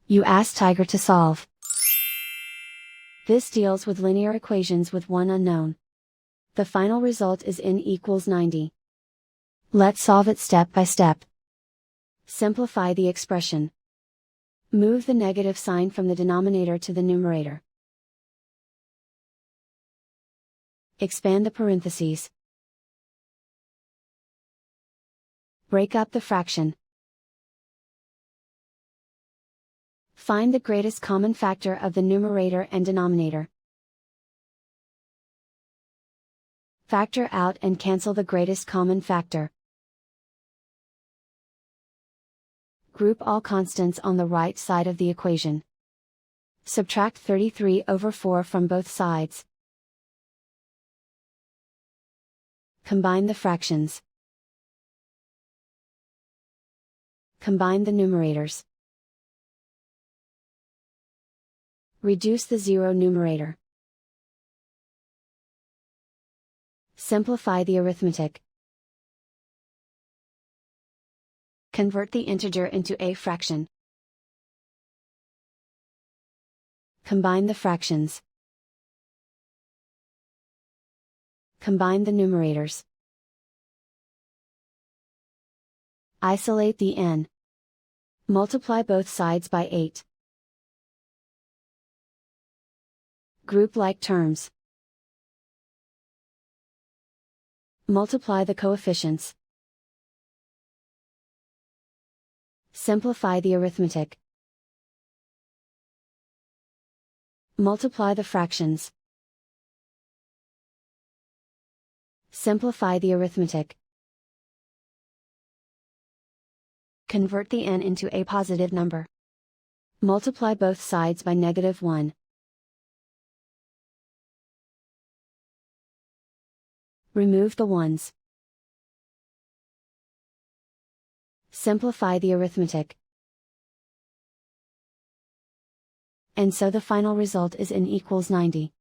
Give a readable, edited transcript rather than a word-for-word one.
You ask Tiger to solve. This deals with linear equations with one unknown. The final result is n equals 90. Let's solve it step by step. Simplify the expression. Move the negative sign from the denominator to the numerator. Expand the parentheses. Break up the fraction. Find the greatest common factor of the numerator and denominator. Factor out and cancel the greatest common factor. Group all constants on the right side of the equation. Subtract 33/4 from both sides. Combine the fractions. Combine the numerators. Reduce the zero numerator. Simplify the arithmetic. Convert the integer into a fraction. Combine the fractions. Combine the numerators. Isolate the n. Multiply both sides by 8. Group like terms. Multiply the coefficients. Simplify the arithmetic. Multiply the fractions. Simplify the arithmetic. Convert the n into a positive number. Multiply both sides by -1. Remove the ones. Simplify the arithmetic. And so the final result is n equals 90.